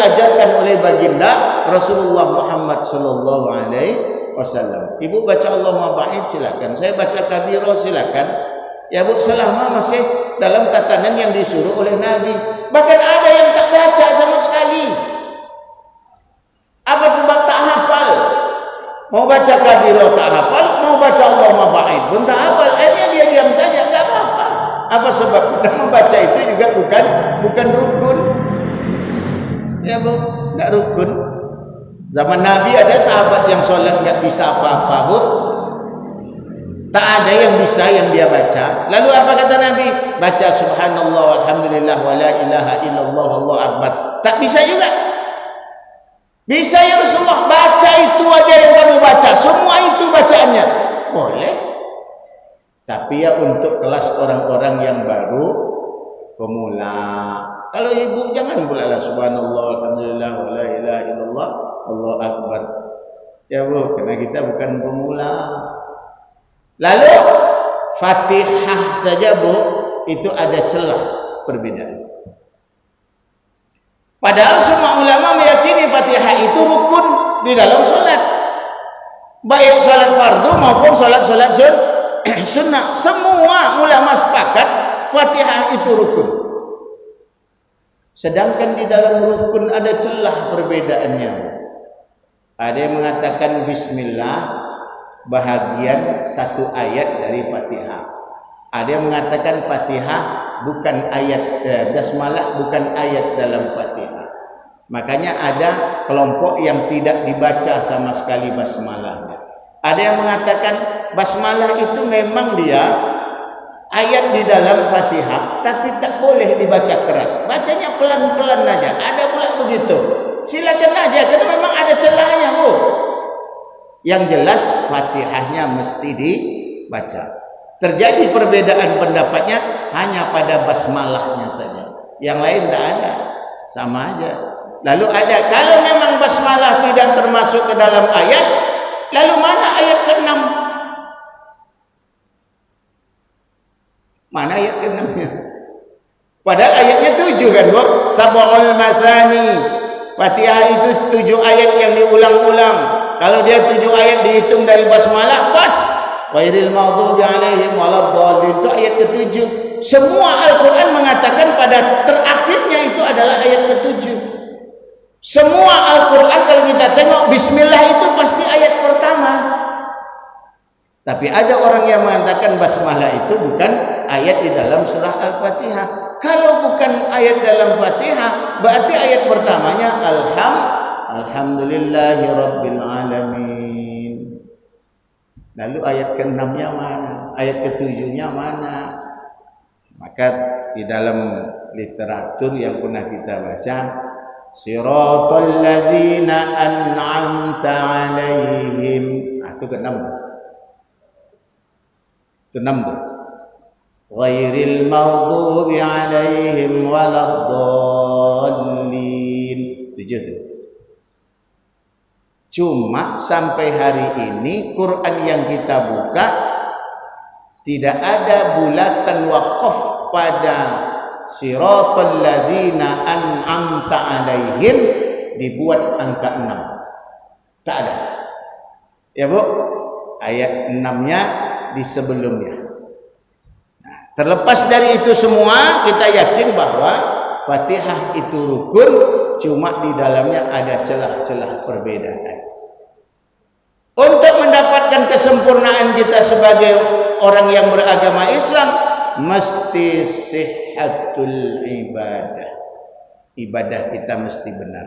diajarkan oleh baginda Rasulullah Muhammad sallallahu alaihi wasallam. Ibu baca Allahumma ba'id silakan. Saya baca kabiro silakan. Ya Bu, selama masih dalam tatanan yang disuruh oleh Nabi. Bahkan ada yang tak baca sama sekali. Apa sebab tak hafal? Mau baca kabiro tak hafal, mau baca Allahumma ba'id pun tak hafal. Akhirnya dia diam saja, enggak apa-apa. Apa sebab? Karena membaca itu juga bukan rukun. Ya Bu, enggak rukun. Zaman Nabi ada sahabat yang sholat enggak bisa apa-apa Bu. Tak ada yang bisa yang dia baca. Lalu apa kata Nabi? Baca subhanallah walhamdulillah wa la ilaha illallah wallahu akbar. Tak bisa juga. Bisa ya Rasulullah, baca itu aja yang kamu baca. Semua itu bacaannya. Boleh. Tapi ya untuk kelas orang-orang yang baru, pemula. Kalau ibu jangan pula lah subhanallah alhamdulillah wa la ilaha illallah Allahu akbar. Ya Bu, karena kita bukan pemula. Lalu Fatihah saja Bu, itu ada celah perbedaan. Padahal semua ulama meyakini Fatihah itu rukun di dalam salat. Baik salat fardu maupun salat-salat sunnah. Semua ulama sepakat Fatihah itu rukun. Sedangkan di dalam rukun ada celah perbedaannya. Ada yang mengatakan bismillah bahagian satu ayat dari Fatihah. Ada yang mengatakan Fatihah bukan ayat, basmalah bukan ayat dalam Fatihah. Makanya ada kelompok yang tidak dibaca sama sekali basmalahnya. Ada yang mengatakan basmalah itu memang dia ayat di dalam Fatihah, tapi tak boleh dibaca keras. Bacanya pelan-pelan aja. Ada pula begitu. Silakan aja, karena memang ada celahnya Bu. Yang jelas Fatihahnya mesti dibaca. Terjadi perbedaan pendapatnya hanya pada basmalahnya saja. Yang lain tak ada, sama aja. Lalu ada, kalau memang basmalah tidak termasuk ke dalam ayat, lalu mana ayat ke-6? Mana ayat ke-6-nya? Padahal ayatnya 7 kan Bu? Sab'ul masani. Fatihah itu 7 ayat yang diulang-ulang. Kalau dia 7 ayat dihitung dari basmalah, pas. Ghairil maghdubi alaihim waladdallin, itu ayat ke-7. Semua Al-Quran mengatakan pada terakhirnya itu adalah ayat ke-7. Semua Al-Quran kalau kita tengok bismillah itu pasti ayat pertama. Tapi ada orang yang mengatakan basmalah itu bukan ayat di dalam surah Al-Fatihah. Kalau bukan ayat dalam Fatihah, berarti ayat pertamanya alhamdulillahi rabbil alamin. Lalu ayat ke-6-nya mana? Ayat ke-7-nya mana? Maka di dalam literatur yang pernah kita baca, siratal ladzina an'amta 'alaihim. Itu ke-6. Itu 6 tuh. Ghairil maghdubi 'alaihim waladdallin. 7 tuh. Cuma sampai hari ini Quran yang kita buka tidak ada bulatan waqaf pada siratal ladzina an'amta 'alaihim dibuat angka 6. Tak ada. Ya Bu, ayat 6-nya di sebelumnya. Nah, terlepas dari itu semua, kita yakin bahwa Fatihah itu rukun, cuma di dalamnya ada celah-celah perbedaan. Untuk mendapatkan kesempurnaan kita sebagai orang yang beragama Islam, mesti sihhatul ibadah. Ibadah kita mesti benar.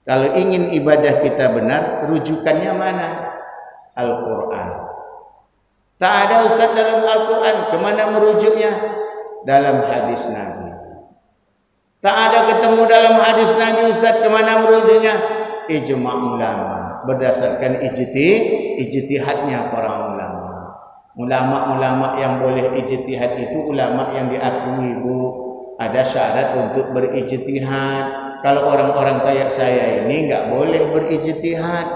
Kalau ingin ibadah kita benar, rujukannya mana? Al-Quran. Tak ada Ustaz dalam Al-Quran, kemana merujuknya? Dalam hadis Nabi. Tak ada ketemu dalam hadis Nabi Ustaz, kemana merujuknya? Ijma' ulama. Berdasarkan ijtihadnya para ulama. Ulama-ulama yang boleh ijtihad itu ulama yang diakui Bu. Ada syarat untuk berijtihad. Kalau orang-orang kayak saya ini enggak boleh berijtihad.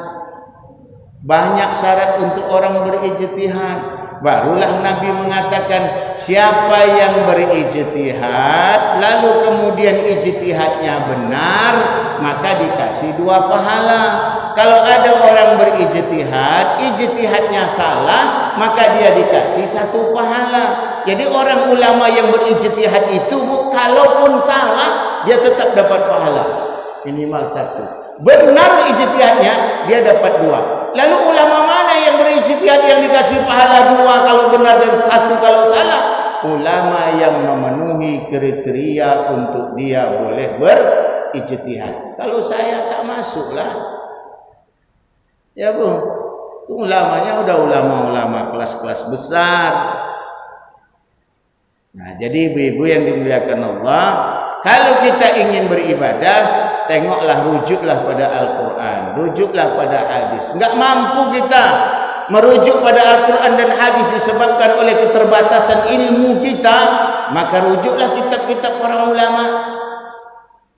Banyak syarat untuk orang berijtihad. Barulah Nabi mengatakan siapa yang berijtihad lalu kemudian ijtihadnya benar, maka dikasih 2 pahala. Kalau ada orang berijtihad, ijtihadnya salah, maka dia dikasih 1 pahala. Jadi orang ulama yang berijtihad itu kalaupun salah, dia tetap dapat pahala minimal 1. Benar ijtihadnya, dia dapat 2. Lalu ulama mana yang berijtihad yang dikasih pahala 2 kalau benar dan 1 kalau salah? Ulama yang memenuhi kriteria untuk dia boleh berijtihad. Kalau saya tak masuklah. Ya Bu, itu ulamanya udah ulama-ulama kelas-kelas besar. Nah, jadi ibu-ibu yang dimuliakan Allah, kalau kita ingin beribadah, tengoklah, rujuklah pada Al-Quran, rujuklah pada hadis. Enggak mampu kita merujuk pada Al-Quran dan hadis disebabkan oleh keterbatasan ilmu kita, maka rujuklah kitab-kitab para ulama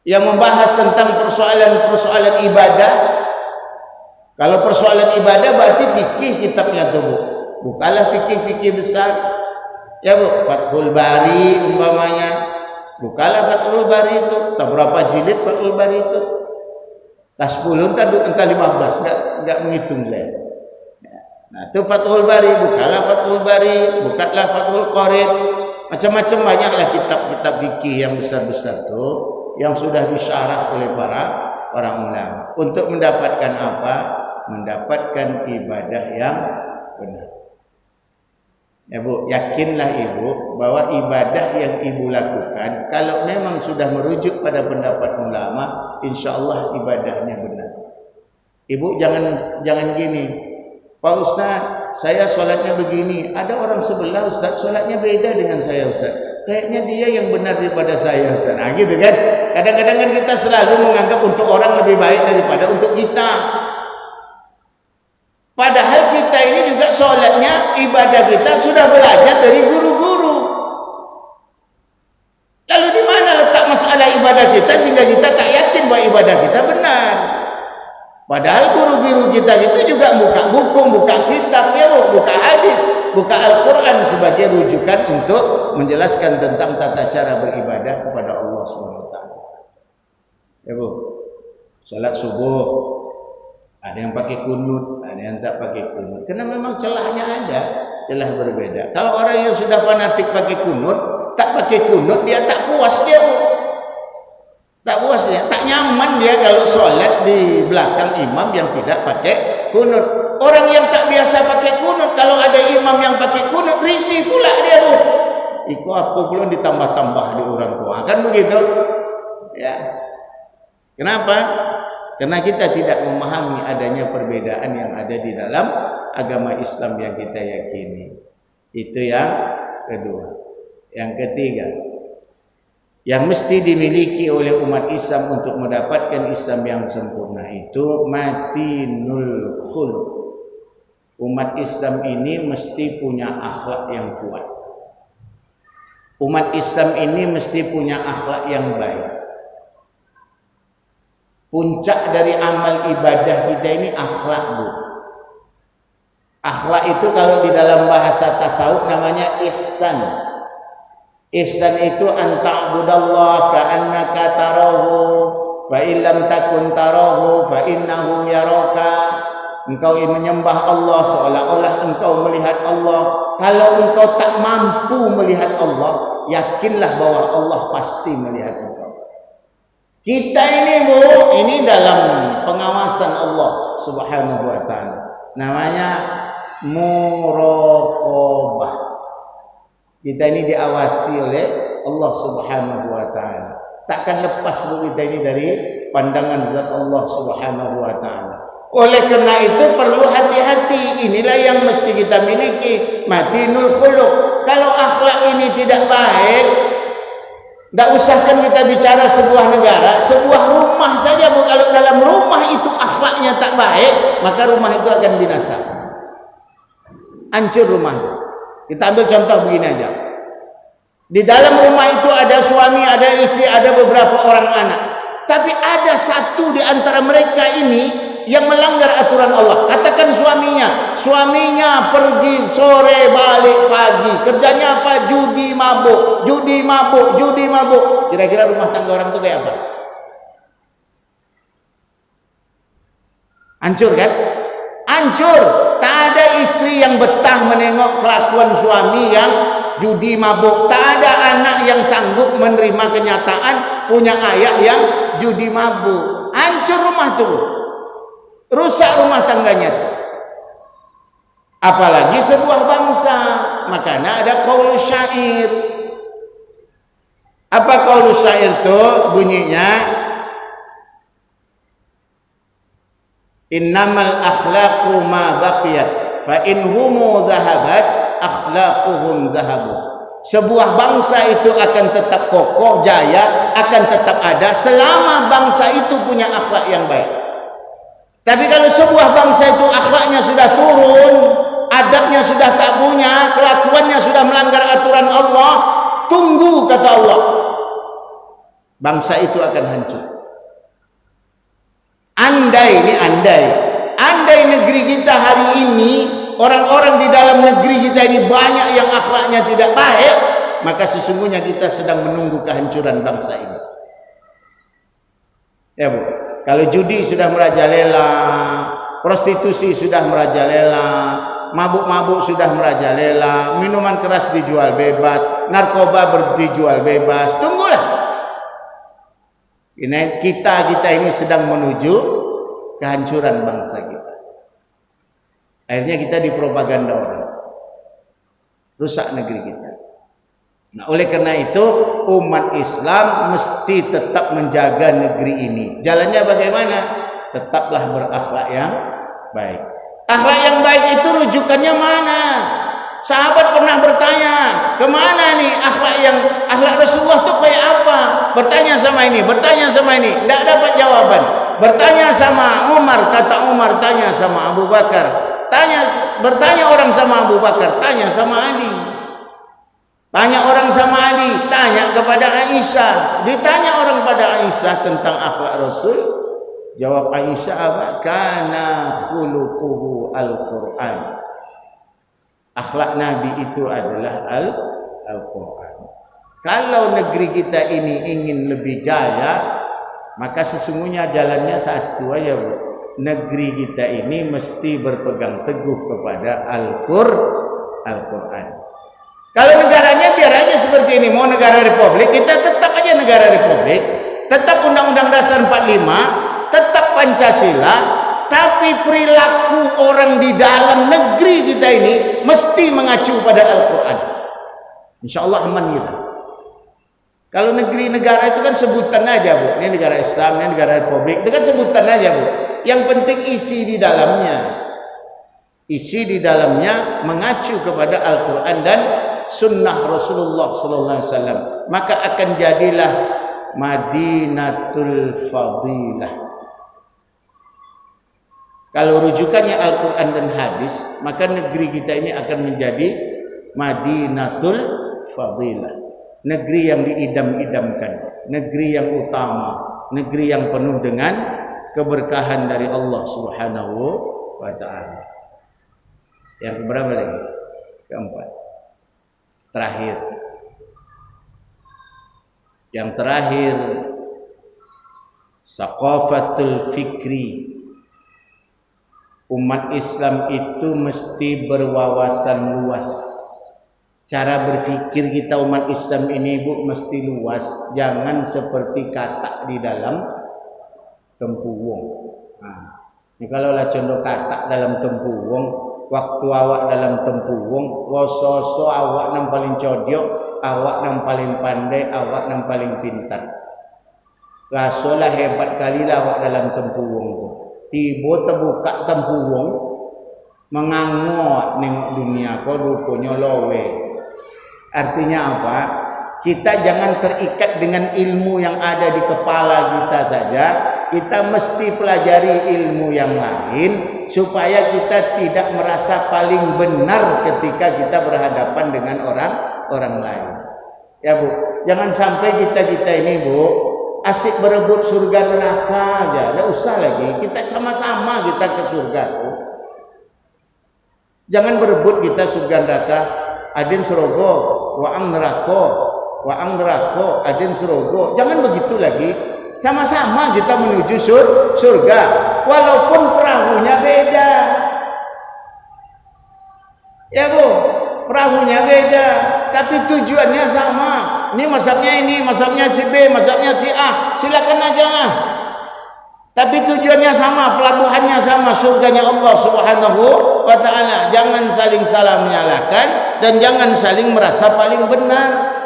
yang membahas tentang persoalan-persoalan ibadah. Kalau persoalan ibadah berarti fikih kitabnya tu Bu. Bukanlah fikih-fikih besar. Ya Bu, Fathul Bari umpamanya. Bukanlah Fathul Bari itu. Tak berapa jilid Fathul Bari itu. Tak 10, entah 15. Enggak menghitung saya. Nah, itu Fathul Bari. Bukanlah Fathul Bari. Bukanlah Fathul Qorib. Macam-macam banyaklah kitab-kitab fikih yang besar-besar tu, yang sudah disyarah oleh para ulama. Untuk mendapatkan apa? Mendapatkan ibadah yang benar. Ya Bu, yakinlah Ibu bahwa ibadah yang Ibu lakukan kalau memang sudah merujuk pada pendapat ulama, insyaallah ibadahnya benar. Ibu jangan gini. Pak Ustaz, saya solatnya begini. Ada orang sebelah Ustaz, solatnya beda dengan saya Ustaz. Kayaknya dia yang benar daripada saya Ustaz. Nah, gitu kan? Kadang-kadang kan kita selalu menganggap untuk orang lebih baik daripada untuk kita. Padahal kita ini juga sholatnya, ibadah kita sudah belajar dari guru-guru. Lalu di mana letak masalah ibadah kita sehingga kita tak yakin bahwa ibadah kita benar? Padahal guru-guru kita itu juga buka buku, buka kitab, ya Bu, buka hadis, buka Al-Quran sebagai rujukan untuk menjelaskan tentang tata cara beribadah kepada Allah SWT. Ya Bu, salat subuh. Ada yang pakai kunut, ada yang tak pakai kunut. Karena memang celahnya ada, celah berbeda. Kalau orang yang sudah fanatik pakai kunut, tak pakai kunut, dia tak puas dia. Tak puas dia, tak nyaman dia kalau sholat di belakang imam yang tidak pakai kunut. Orang yang tak biasa pakai kunut, kalau ada imam yang pakai kunut, risih pula dia. Iku apa pula ditambah-tambah di orang tua. Kan begitu? Ya. Kenapa? Karena kita tidak memahami adanya perbedaan yang ada di dalam agama Islam yang kita yakini. Itu yang kedua. Yang ketiga, yang mesti dimiliki oleh umat Islam untuk mendapatkan Islam yang sempurna itu matinul khuluq. Umat Islam ini mesti punya akhlak yang kuat. Umat Islam ini mesti punya akhlak yang baik. Puncak dari amal ibadah kita ini akhlak Bu. Akhlak itu kalau di dalam bahasa tasawuf namanya ihsan. Ihsan itu anta'budallah ka'annaka tarahu fa illam takun tarahu fa innahu yaraka. Engkau menyembah Allah seolah-olah engkau melihat Allah. Kalau engkau tak mampu melihat Allah, yakinlah bahwa Allah pasti melihat engkau. Kita ini Bu, ini dalam pengawasan Allah Subhanahu wa taala. Namanya muraqabah. Kita ini diawasi oleh Allah Subhanahu wa taala. Takkan lepas Bu kita ini dari pandangan zat Allah Subhanahu wa taala. Oleh karena itu perlu hati-hati. Inilah yang mesti kita miliki, matinul khuluq. Kalau akhlak ini tidak baik, tidak usahkan kita bicara sebuah negara, sebuah rumah saja Bu. Kalau dalam rumah itu akhlaknya tak baik, maka rumah itu akan binasa. Hancur rumah itu. Kita ambil contoh begini aja. Di dalam rumah itu ada suami, ada istri, ada beberapa orang anak. Tapi ada satu di antara mereka ini yang melanggar aturan Allah. Katakan suaminya pergi sore balik pagi, kerjanya apa? Judi mabuk. Kira-kira rumah tangga orang itu kayak apa? Hancur kan? Hancur. Tak ada istri yang betah menengok kelakuan suami yang judi mabuk. Tak ada anak yang sanggup menerima kenyataan punya ayah yang judi mabuk. Hancur rumah tuh. Rusak rumah tangganya tuh. Apalagi sebuah bangsa. Makanya ada qaulus syair. Apa qaulus syair tuh? Bunyinya innamal akhlaqu ma baqiyat fa in humu dhahabat akhlaquhum dhahabu. Sebuah bangsa itu akan tetap kokoh jaya, akan tetap ada selama bangsa itu punya akhlak yang baik. Tapi kalau sebuah bangsa itu akhlaknya sudah turun, adabnya sudah tak punya, kelakuannya sudah melanggar aturan Allah, tunggu kata Allah, bangsa itu akan hancur. Andai negeri kita hari ini, orang-orang di dalam negeri kita ini banyak yang akhlaknya tidak baik, maka sesungguhnya kita sedang menunggu kehancuran bangsa ini. Ya Bu, kalau judi sudah merajalela, prostitusi sudah merajalela, mabuk-mabuk sudah merajalela, minuman keras dijual bebas, narkoba dijual bebas, tunggulah. Ini kita ini sedang menuju kehancuran bangsa kita. Akhirnya kita dipropaganda orang, rusak negeri kita. Nah, oleh karena itu umat Islam mesti tetap menjaga negeri ini. Jalannya bagaimana? Tetaplah berakhlak yang baik. Akhlak yang baik itu rujukannya mana? Sahabat pernah bertanya, kemana nih akhlak Rasulullah itu kayak apa? Bertanya sama ini, tidak dapat jawaban. Bertanya sama Umar, kata Umar, tanya sama Abu Bakar. Bertanya orang sama Abu Bakar, tanya sama Ali. Tanya orang sama Ali, tanya kepada Aisyah. Ditanya orang pada Aisyah tentang akhlak Rasul, jawab Aisyah apa? Kana khuluquhu al-Qur'an. Akhlak Nabi itu adalah Al-Quran. Kalau negeri kita ini ingin lebih jaya, maka sesungguhnya jalannya satu aja Bu. Negeri kita ini mesti berpegang teguh kepada Al-Quran. Kalau negaranya biar aja seperti ini, mau negara republik, kita tetap aja negara republik, tetap Undang-Undang Dasar 45, tetap Pancasila. Tapi perilaku orang di dalam negeri kita ini mesti mengacu pada Al-Quran. Insya Allah aman kita. Kalau negara itu kan sebutan aja Bu. Ini negara Islam, ini negara Republik. Itu kan sebutan aja Bu. Yang penting isi di dalamnya. Isi di dalamnya mengacu kepada Al-Quran dan Sunnah Rasulullah SAW. Maka akan jadilah Madinatul Fadilah. Kalau rujukannya Al-Quran dan hadis, maka negeri kita ini akan menjadi Madinatul Fadilah. Negeri yang diidam-idamkan, negeri yang utama, negeri yang penuh dengan keberkahan dari Allah Subhanahu wa ta'ala. Yang keberapa lagi? Keempat. Terakhir. Yang terakhir, Saqafatul Fikri. Umat Islam itu mesti berwawasan luas. Cara berpikir kita umat Islam ini Bu mesti luas. Jangan seperti katak di dalam tempuwong. Nah, ini kalau lah contoh katak dalam tempuwong, waktu awak dalam tempuwong, wososo awak nang paling codiok, awak nang paling pandai, awak nang paling pintar. Rasolah hebat kali lah awak dalam tempuwong tu. Tiba terbuka tempuwong, mengangok nengok dunia, kau rupanya lowe. Artinya apa? Kita jangan terikat dengan ilmu yang ada di kepala kita saja. Kita mesti pelajari ilmu yang lain supaya kita tidak merasa paling benar ketika kita berhadapan dengan orang lain. Ya Bu, jangan sampai kita ini Bu asik berebut surga neraka aja, tidak usah lagi. Kita sama-sama kita ke surga tuh. Jangan berebut kita surga neraka. Adin surogo, waang nerako, adin surogo. Jangan begitu lagi. Sama-sama kita menuju surga. walaupun perahunya beda. Ya Bu, perahunya beda, tapi tujuannya sama. Ini mazhabnya si B, mazhabnya si A, silakan aja lah. Tapi tujuannya sama, pelabuhannya sama, surganya Allah Subhanahu wa ta'ala. Jangan saling salah menyalahkan dan jangan saling merasa paling benar.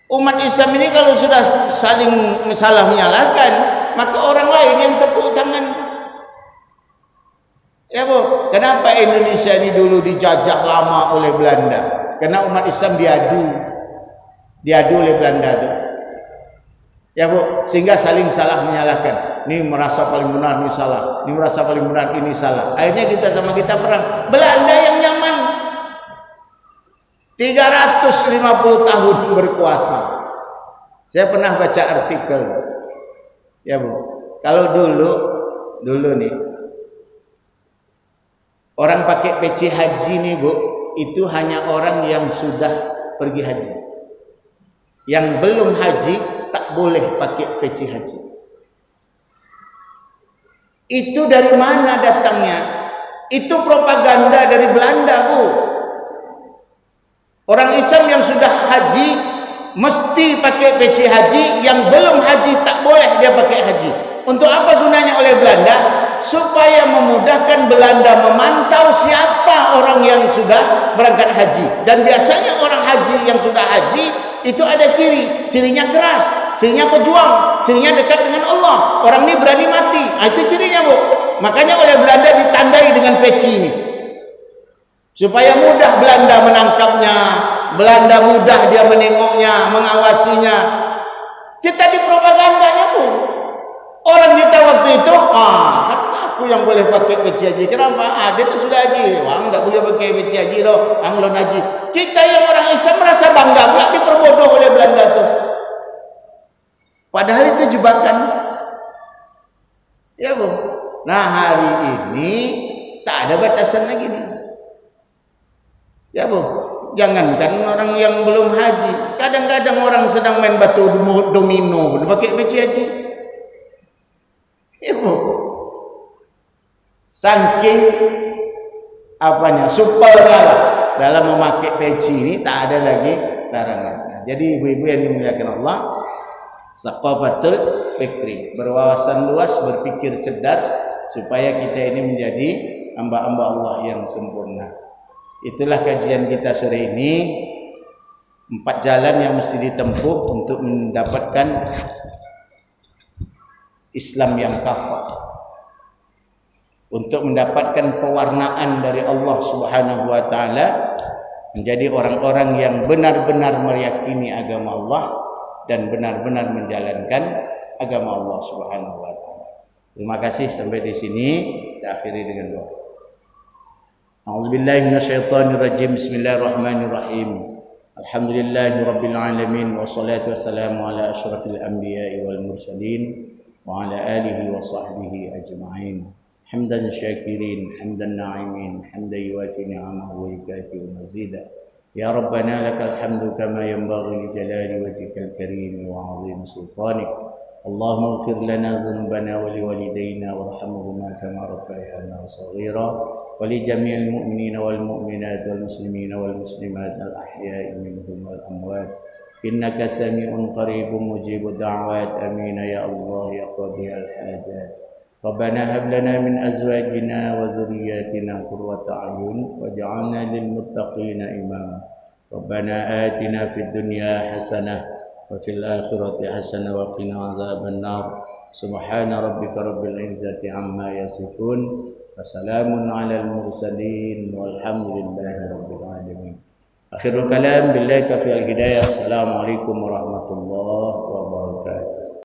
Umat Islam ini kalau sudah saling salah menyalahkan, maka orang lain yang tepuk tangan. Ya Bu, kenapa Indonesia ini dulu dijajah lama oleh Belanda? Karena umat Islam diadu oleh Belanda itu. Ya Bu, sehingga saling salah menyalahkan. Ini merasa paling benar, ini salah. Ini merasa paling benar, ini salah. Akhirnya kita sama kita perang. Belanda yang nyaman 350 tahun berkuasa. Saya pernah baca artikel. Ya Bu, kalau dulu nih orang pakai peci haji nih Bu, itu hanya orang yang sudah pergi haji. Yang belum haji tak boleh pakai peci haji. Itu dari mana datangnya? Itu propaganda dari Belanda Bu. Orang Islam yang sudah haji mesti pakai peci haji, yang belum haji tak boleh dia pakai haji. Untuk apa gunanya oleh Belanda? Supaya memudahkan Belanda memantau siapa orang yang sudah berangkat haji. Dan biasanya orang haji yang sudah haji itu ada cirinya keras, cirinya pejuang, cirinya dekat dengan Allah. Orang ini berani mati. Itu cirinya Bu. Makanya oleh Belanda ditandai dengan peci ini. Supaya mudah Belanda menangkapnya, Belanda mudah dia menengoknya, mengawasinya. Kita dipropagandanya Bu. Orang kita waktu itu, kan aku yang boleh pakai peci haji. Kenapa? Dia tu sudah haji. Orang tak boleh pakai peci haji loh. Orang belum haji. Kita yang orang Islam merasa bangga pula diperbodoh oleh Belanda tu. Padahal itu jebakan. Ya Bu. Nah hari ini tak ada batasan lagi nih. Ya Bu. Jangankan orang yang belum haji. Kadang-kadang orang sedang main batu domino pun pakai peci haji. Ibu, saking apanya supelnya lah dalam memakai peci ini tak ada lagi larangan. Jadi ibu-ibu yang dimuliakan Allah, saqafatul fikri, berwawasan luas, berpikir cerdas supaya kita ini menjadi hamba-hamba Allah yang sempurna. Itulah kajian kita sore ini. 4 jalan yang mesti ditempuh untuk mendapatkan Islam yang kafah, untuk mendapatkan pewarnaan dari Allah Subhanahu wa taala, menjadi orang-orang yang benar-benar meyakini agama Allah dan benar-benar menjalankan agama Allah Subhanahu wa taala. Terima kasih, sampai di sini kita akhiri dengan doa. A'udzubillahi minasyaitonirrajim. Bismillahirrahmanirrahim. Alhamdulillahirabbil alamin wassalatu wassalamu ala asyrafil anbiya'i wal mursalin وعلى آله وصحبه أجمعين حمدا شاكرين حمدا ناعمين حمدا يوافي نعمه ويكافئ مزيدا يا ربنا لك الحمد كما ينبغي لجلال وجهك الكريم وعظيم سلطانك اللهم اغفر لنا ذنوبنا ولوالدينا وارحمهما كما ربيانا صغيرا ولجميع المؤمنين والمؤمنات والمسلمين والمسلمات الأحياء منهم والأموات إنك سميع قريب مجيب الدعوات آمين يا الله يا قاضي الحاجات ربنا هب لنا من أزواجنا وذرياتنا قرة أعين واجعلنا للمتقين إماما ربنا آتنا في الدنيا حسنة وفي الآخرة حسنة وقنا عذاب النار سبحان ربك رب العزة عما يصفون وسلام على المرسلين والحمد لله رب العالمين. Akhirul kalam billahi taufiq wal hidayah. Assalamualaikum warahmatullahi wabarakatuh.